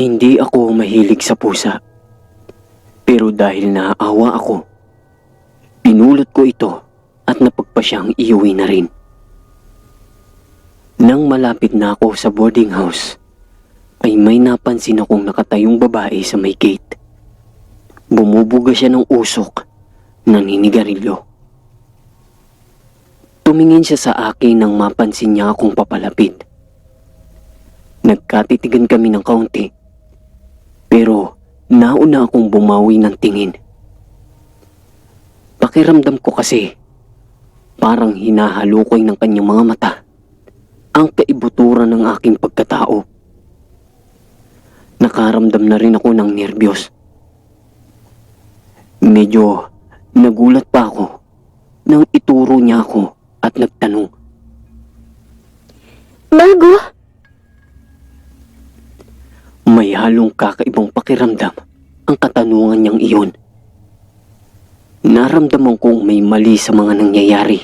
Hindi ako mahilig sa pusa. Pero dahil naaawa ako, pinulot ko ito at napagpasyang iuwi na rin. Nang malapit na ako sa boarding house, ay may napansin akong nakatayong babae sa may gate. Bumubuga siya ng usok ng hinigarilyo. Tumingin siya sa akin nang mapansin niya akong papalapit. Nagkatitigan kami ng kaunti, pero nauna akong bumawi ng tingin. Pakiramdam ko kasi parang hinahalukoy ng kanyang mga mata ang kaibuturan ng aking pagkatao. Nakaramdam na rin ako ng nerbiyos. Medyo nagulat pa ako nang ituro niya ako at nagtanong, Bago? may halong kakaibang pakiramdam ang katanungan niyang iyon. Naramdaman kong may mali sa mga nangyayari.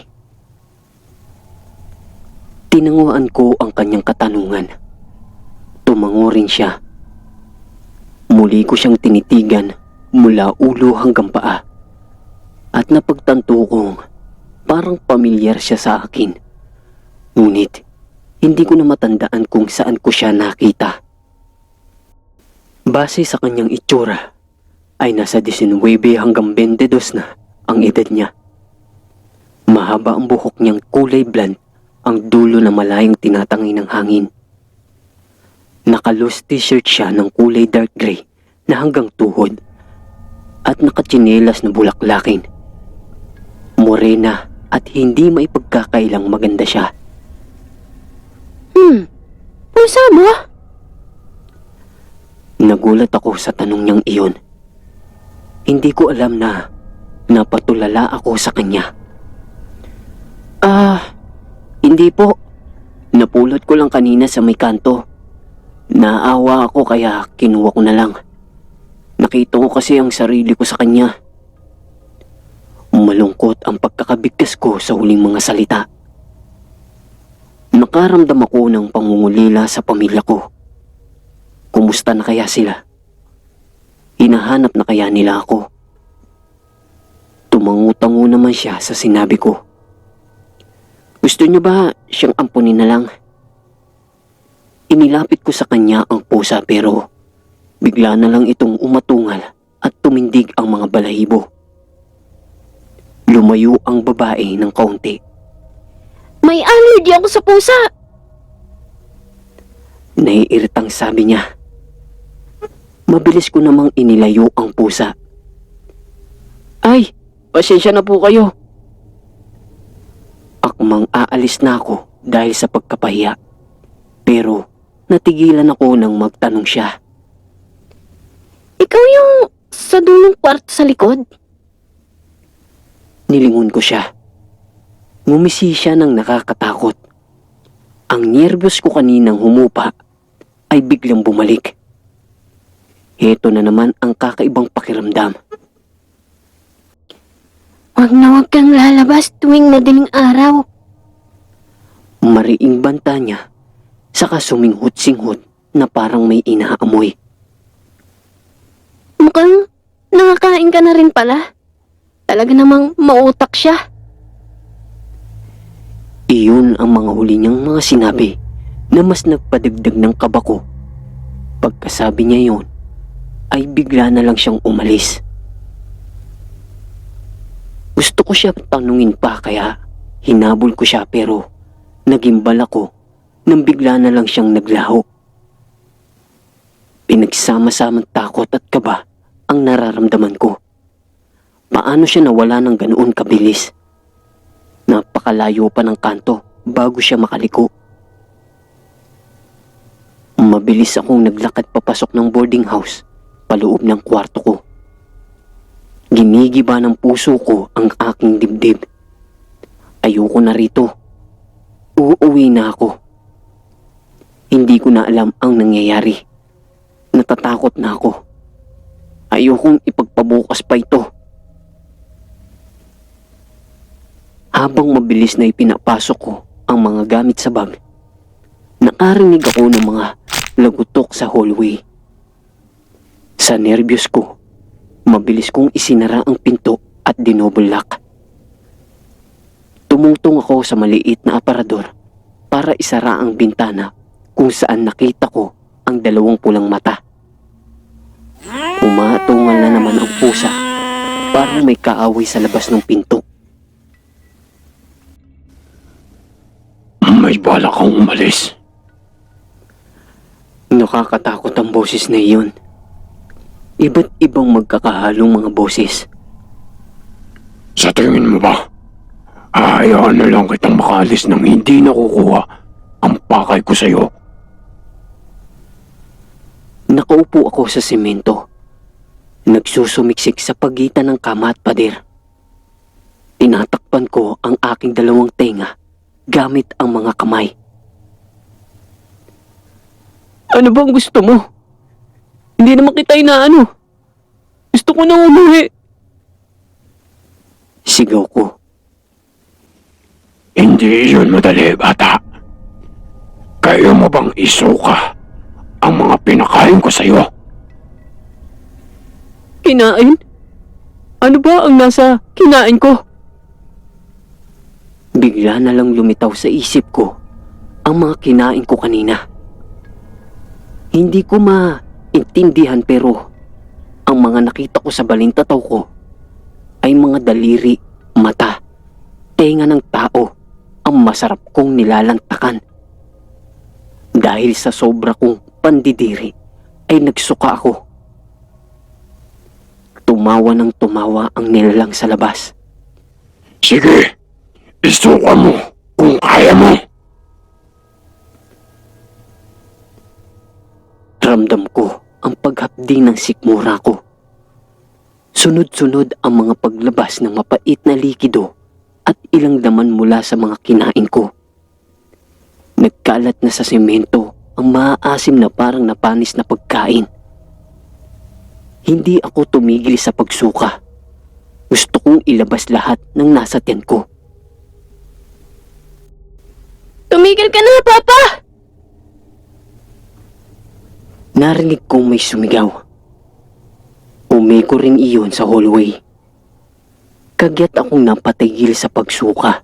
Tinanguan ko ang kanyang katanungan. Tumango rin siya. Muli ko siyang tinitigan mula ulo hanggang paa. At napagtanto kong parang pamilyar siya sa akin. Ngunit hindi ko na matandaan kung saan ko siya nakita. Base sa kanyang itsura, ay nasa 19 hanggang 22 na ang edad niya. Mahaba ang buhok niyang kulay blonde, ang dulo na malayang tinatangay ng hangin. Naka-loose t-shirt siya ng kulay dark gray na hanggang tuhod at nakatsinelas na bulaklakin. Morena at hindi maipagkakailang maganda siya. Pusa ba? Nagulat ako sa tanong niyang iyon. Hindi ko alam na napatulala ako sa kanya. Hindi po. Napulot ko lang kanina sa may kanto. Naawa ako kaya kinuha ko na lang. Nakita ko kasi ang sarili ko sa kanya. Malungkot ang pagkakabigkas ko sa huling mga salita. Nakaramdam ako ng pangungulila sa pamilya ko. Kumusta na kaya sila? Hinahanap na kaya nila ako? Tumangu-tango naman siya sa sinabi ko. Gusto niyo ba siyang ampunin na lang? Inilapit ko sa kanya ang pusa pero bigla na lang itong umatungal at tumindig ang mga balahibo. Lumayo ang babae ng kaunti. May allergy ako sa pusa. Naiiritang sabi niya. Mabilis ko namang inilayo ang pusa. Ay, pasensya na po kayo. Akmang aalis na ako dahil sa pagkapahiya. Pero natigilan ako nang magtanong siya. Ikaw yung sa dulong kwarto sa likod? Nilingon ko siya. Ngumisi siya ng nakakatakot. Ang nerbiyos ko kaninang humupa ay biglang bumalik. Heto na naman ang kakaibang pakiramdam. Huwag na huwag kang lalabas tuwing madaling araw. Mariing banta niya, saka suminghot-singhot na parang may inaamoy. Mukhang nakakain ka na rin pala. Talaga namang mautak siya. Iyon ang mga huli niyang mga sinabi na mas nagpadagdag ng kaba ko. Pagkasabi niya yon, ay bigla na lang siyang umalis. Gusto ko siya tanungin pa kaya hinabol ko siya pero nagimbal ako nang bigla na lang siyang naglaho. Pinagsama-samang takot at kaba ang nararamdaman ko. Paano siya nawala ng ganoon kabilis? Napakalayo pa ng kanto bago siya makaliko. Mabilis akong naglakad papasok ng boarding house paloob ng kwarto ko. Ginigiba ng puso ko ang aking dibdib. Ayoko na rito. Uuwi na ako. Hindi ko na alam ang nangyayari. Natatakot na ako. Ayokong ipagpabukas pa ito. Habang mabilis na ipinapasok ko ang mga gamit sa bag, nakarinig ako ng mga lagutok sa hallway. Sa nerbiyos ko, mabilis kong isinara ang pinto at dinouble lock. Tumungtong ako sa maliit na aparador para isara ang bintana kung saan nakita ko ang dalawang pulang mata. Umatungal na naman ang pusa, parang may kaaway sa labas ng pinto. May bala kang umalis. Nakakatakot ang boses na iyon. Iba't ibang magkakahalong mga boses. Sa tingin mo ba, hayaan na lang kitang makaalis nang hindi nakukuha ang pakay ko sa'yo? Nakaupo ako sa semento. Nagsusumiksik sa pagitan ng kama at pader. Tinatakpan ko ang aking dalawang tenga gamit ang mga kamay. Ano bang gusto mo? Hindi naman kita inaano. Gusto ko nang umuwi. Sigaw ko. Hindi yun madali, bata. Kaya mo bang isuka ang mga pinakain ko sa'yo? Kinain? Ano ba ang nasa kinain ko? Bigla na lang lumitaw sa isip ko ang mga kinain ko kanina. Hindi ko maintindihan pero ang mga nakita ko sa balintataw ko ay mga daliri, mata, tenga ng tao ang masarap kong nilalantakan. Dahil sa sobra kong pandidiri ay nagsuka ako. Tumawa ng tumawa ang nilalang sa labas. Sige, isuka mo kung kaya mo. Ramdam ko ang paghapdi ng sikmura ko. Sunod-sunod ang mga paglabas ng mapait na likido at ilang laman mula sa mga kinain ko. Nagkalat na sa semento ang maaasim na parang napanis na pagkain. Hindi ako tumigil sa pagsuka. Gusto kong ilabas lahat ng nasa tiyan ko. Tumigil ka na, Papa! Narinig kong may sumigaw. Umiko rin iyon sa hallway. Kagyat akong napatigil sa pagsuka.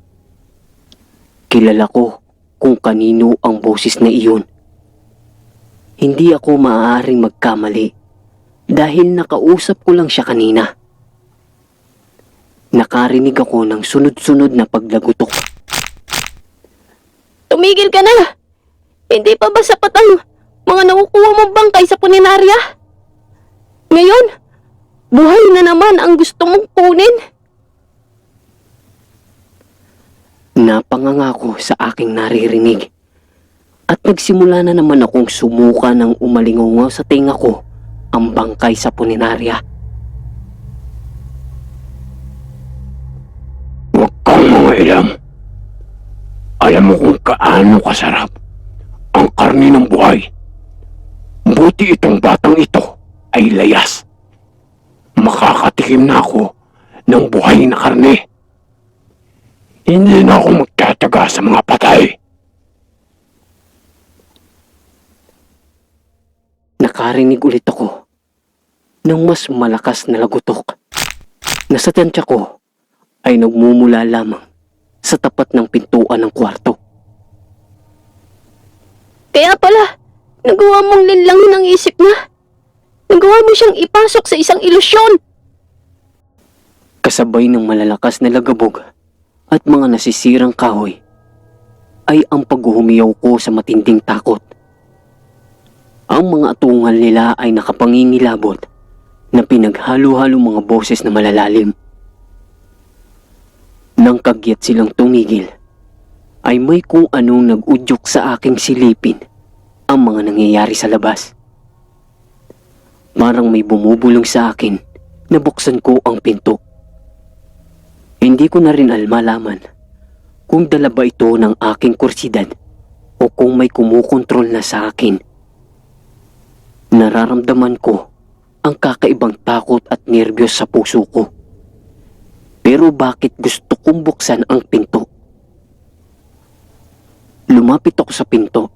Kilala ko kung kanino ang boses na iyon. Hindi ako maaaring magkamali dahil nakausap ko lang siya kanina. Nakarinig ako ng sunod-sunod na paglagutok. Tumigil ka na! Hindi pa ba sapat ang mga nakukuha mong bangkay sa puninarya? Ngayon, buhay na naman ang gusto mong kunin. Napanganga ko sa aking naririnig at nagsimula na naman akong sumuka ng umalingaw sa tenga ko ang bangkay sa puninarya. Huwag kang mga ilam. Alam mo kung kaano kasarap ang karni ng buhay. Buti itong batang ito ay layas. Makakatikim na ako ng buhay na karne. Hindi na ako magtataga sa mga patay. Nakarinig ulit ako ng mas malakas na lagutok na sa tansya ko ay nagmumula lamang sa tapat ng pintuan ng kwarto. Kaya pala, nagawa mong linlangin ang isip niya. Nagawa mo siyang ipasok sa isang ilusyon. Kasabay ng malalakas na lagabog at mga nasisirang kahoy ay ang paghuhumiyaw ko sa matinding takot. Ang mga atungal nila ay nakapangingilabot na pinaghalo-halo mga boses na malalalim. Nang kagyat silang tumigil, ay may kung anong nag-udyok sa aking silipin ang mga nangyayari sa labas. Parang may bumubulong sa akin na buksan ko ang pinto. Hindi ko na rin malaman kung dala ba ito ng aking kursidad o kung may kumukontrol na sa akin. Nararamdaman ko ang kakaibang takot at nerbiyos sa puso ko. Pero bakit gusto kong buksan ang pinto? Lumapit ako sa pinto.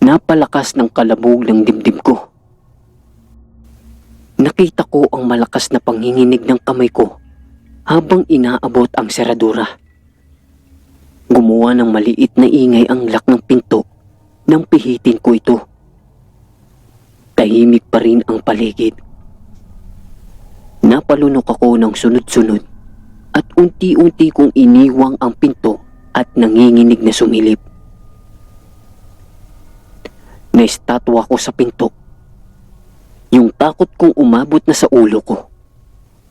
Napalakas ng kalabog ng dibdib ko. Nakita ko ang malakas na panginginig ng kamay ko habang inaabot ang seradura. Gumawa ng maliit na ingay ang lock ng pinto nang pihitin ko ito. Tahimik pa rin ang paligid. Napalunok ako ng sunod-sunod at unti-unti kong iniwang ang pinto at nanginginig na sumilip. Naistatwa ko sa pinto. Yung takot kong umabot na sa ulo ko.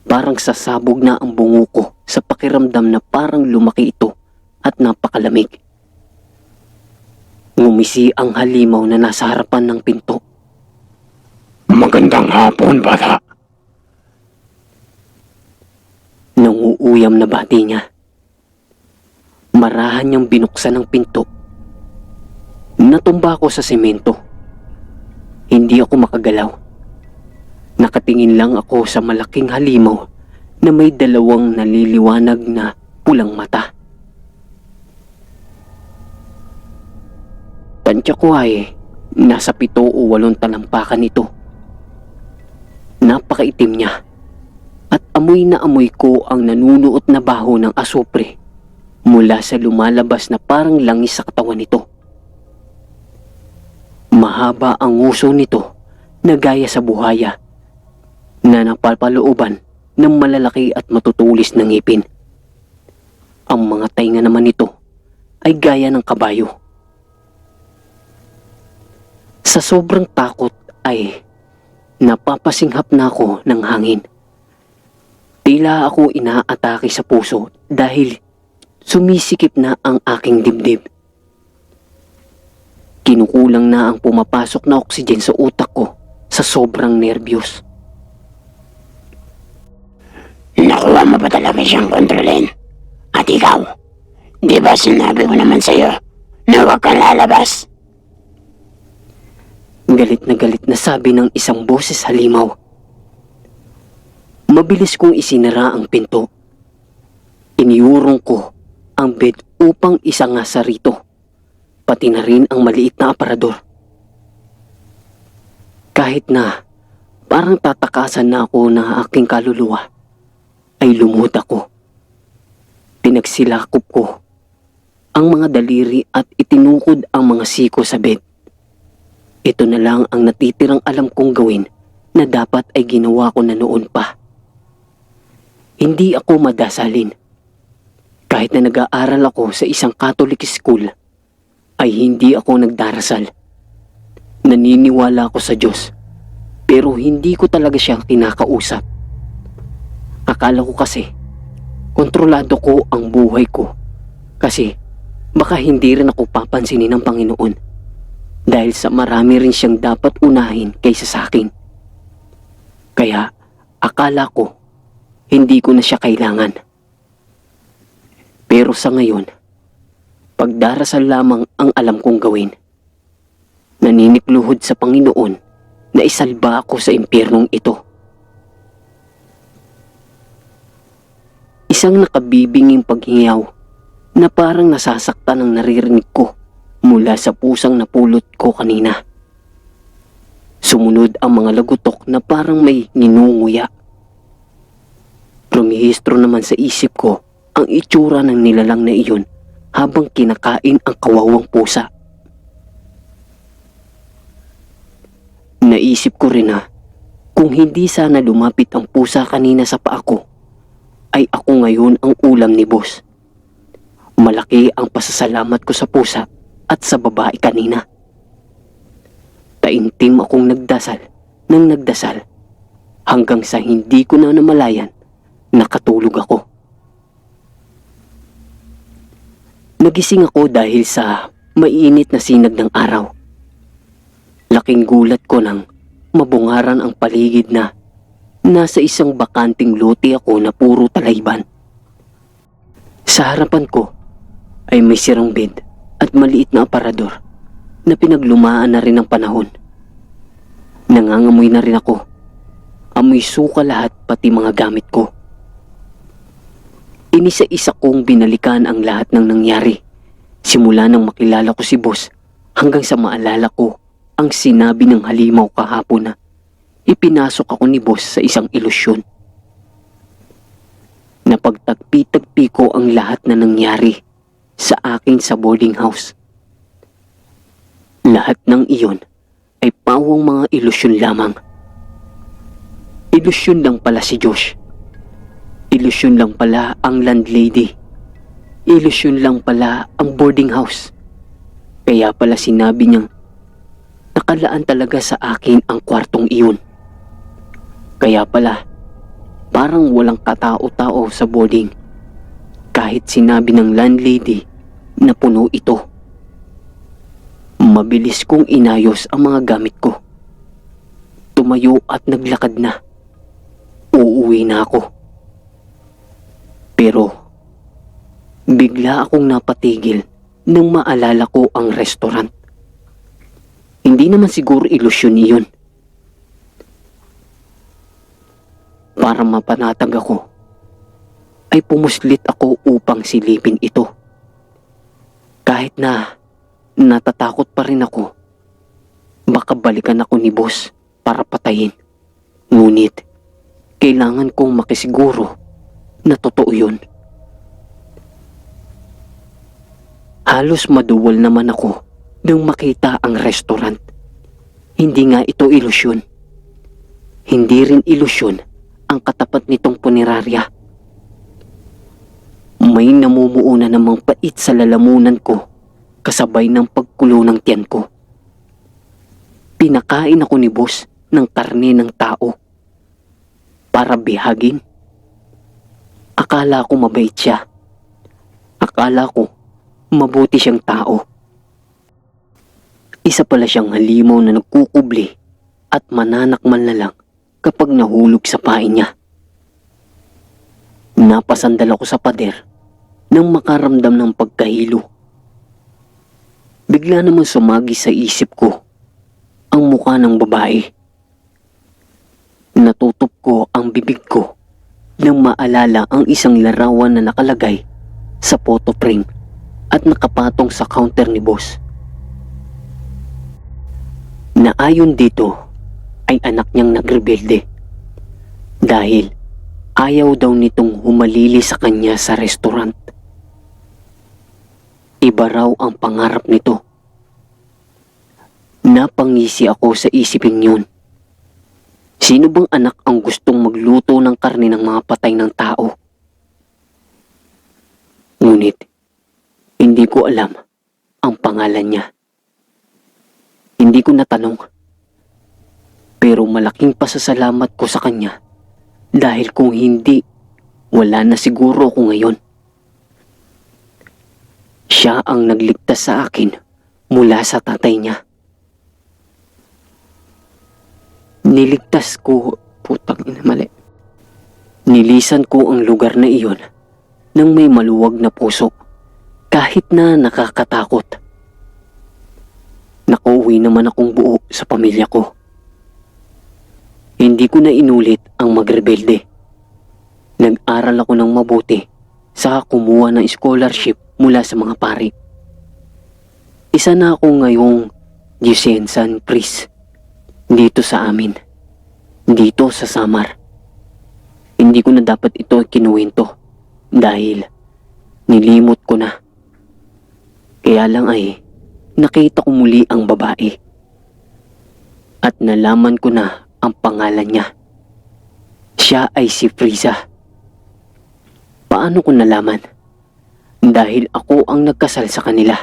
Parang sasabog na ang bungo ko sa pakiramdam na parang lumaki ito at napakalamig. Ngumisi ang halimaw na nasa harapan ng pinto. Magandang hapon, bata. Nanguuyam na bati niya. Marahan niyang binuksan ang pinto. Natumba ako sa semento. Hindi ako makagalaw. Nakatingin lang ako sa malaking halimaw na may dalawang naliliwanag na pulang mata. Tansya ko ay nasa 7 o 8 talampakan ito. Napakaitim niya at amoy na amoy ko ang nanunuot na baho ng asupre mula sa lumalabas na parang langis sa katawan nito. Mahaba ang nguso nito na gaya sa buhaya na napapalooban ng malalaki at matutulis na ngipin. Ang mga tainga naman nito ay gaya ng kabayo. Sa sobrang takot ay napapasinghap na ako ng hangin. Tila ako inaatake sa puso dahil sumisikip na ang aking dibdib. Kinukulang na ang pumapasok na oksigen sa utak ko sa sobrang nerbiyos. Nakuha mo ba talaga siyang kontrolin? At ikaw, di ba sinabi ko naman sa'yo na huwag kang lalabas? Galit na sabi ng isang boses halimaw. Mabilis kong isinara ang pinto. Iniurong ko ang bed upang isangasa rito, pati na rin ang maliit na aparador. Kahit na parang tatakasan na ako ng aking kaluluwa, ay lumuhod ako. Pinagsilakop ko ang mga daliri at itinukod ang mga siko sa bed. Ito na lang ang natitirang alam kong gawin na dapat ay ginawa ko na noon pa. Hindi ako madasalin. Kahit na nag-aaral ako sa isang Catholic school, ay hindi ako nagdarasal. Naniniwala ako sa Diyos, pero hindi ko talaga siyang kinakausap. Akala ko kasi, kontrolado ko ang buhay ko. Kasi, baka hindi rin ako papansinin ng Panginoon. Dahil sa marami rin siyang dapat unahin kaysa sa akin. Kaya, akala ko, hindi ko na siya kailangan. Pero sa ngayon, pagdarasal lamang ang alam kong gawin. Naninikluhod sa Panginoon na isalba ako sa impyernong ito. Isang nakabibinging paghingaw na parang nasasaktan ang naririnig ko mula sa pusang napulot ko kanina. Sumunod ang mga lagutok na parang may ninunguya. Rumihistro naman sa isip ko ang itsura ng nilalang na iyon habang kinakain ang kawawang pusa. Naisip ko rin na kung hindi sana lumapit ang pusa kanina sa paa ko, ay ako ngayon ang ulam ni boss. Malaki ang pasasalamat ko sa pusa at sa babae kanina. Taimtim akong nagdasal hanggang sa hindi ko na namalayan, nakatulog ako. Nagising ako dahil sa mainit na sinag ng araw. Laking gulat ko nang mabungaran ang paligid na nasa isang bakanting lote ako na puro talayban. Sa harapan ko ay may sirang bed at maliit na aparador na pinaglumaan na rin ng panahon. Nangangamoy na rin ako. Amoy suka lahat pati mga gamit ko. Inisa-isa kong binalikan ang lahat ng nangyari. Simula nang makilala ko si boss hanggang sa maalala ko ang sinabi ng halimaw kahapon na ipinasok ako ni boss sa isang ilusyon. Napagtagpi-tagpi ko ang lahat na nangyari sa akin sa boarding house. Lahat ng iyon ay pawang mga ilusyon lamang. Ilusyon lang pala si Josh. Ilusyon lang pala ang landlady. Ilusyon lang pala ang boarding house. Kaya pala sinabi niyang nakalaan talaga sa akin ang kwartong iyon. Kaya pala parang walang katao-tao sa boarding. Kahit sinabi ng landlady na puno ito. Mabilis kong inayos ang mga gamit ko. Tumayo at naglakad na. Uuwi na ako. Pero bigla akong napatigil nang maalala ko ang restaurant. Hindi naman siguro ilusyon iyon. Para mapanatag ako, ay pumuslit ako upang silipin ito. Kahit na natatakot pa rin ako, baka balikan ako ni boss para patayin. Ngunit, kailangan kong makisiguro na totoo yun. Halos maduwal naman ako nang makita ang restaurant. Hindi nga ito ilusyon. Hindi rin ilusyon ang katapat nitong punerarya. May namumuuna namang pait sa lalamunan ko kasabay ng pagkulo ng tiyan ko. Pinakain ako ni boss ng karne ng tao para bihagin. Akala ko mabait siya. Akala ko mabuti siyang tao. Isa pala siyang halimaw na nagkukubli at mananakmal na lang kapag nahulog sa pain niya. Napasandal ako sa pader nang makaramdam ng pagkahilo. Bigla naman sumagi sa isip ko ang mukha ng babae. Natutup ko ang bibig ko nang maalala ang isang larawan na nakalagay sa photo frame at nakapatong sa counter ni boss. Na ayon dito ay anak niyang nagrebelde dahil ayaw daw nitong humalili sa kanya sa restaurant. Iba raw ang pangarap nito. Napangisi ako sa isipin yun. Sino bang anak ang gustong magluto ng karne ng mga patay ng tao? Ngunit, hindi ko alam ang pangalan niya. Hindi ko natanong. Pero malaking pasasalamat ko sa kanya dahil kung hindi, wala na siguro ako ngayon. Siya ang nagligtas sa akin mula sa tatay niya. Niligtas ko, putang ina, mali. Nilisan ko ang lugar na iyon nang may maluwag na puso kahit na nakakatakot. Nakauwi naman akong buo sa pamilya ko. Hindi ko na inulit ang magrebelde. Nag-aral ako ng mabuti saka kumuha ng scholarship mula sa mga pari. Isa na ako ngayong Gisensan priest dito sa amin, dito sa Samar. Hindi ko na dapat ito kinuwento dahil nilimot ko na. Kaya lang ay nakita ko muli ang babae at nalaman ko na ang pangalan niya. Siya ay si Friza. Paano ko nalaman? Dahil ako ang nagkasal sa kanila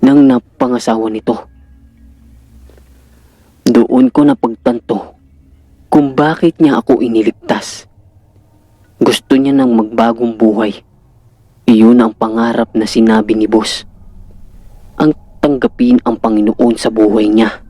nang napangasawa nito. Doon ko napagtanto kung bakit niya ako iniligtas. Gusto niya ng magbagong buhay. Iyon ang pangarap na sinabi ni boss. Ang tanggapin ang Panginoon sa buhay niya.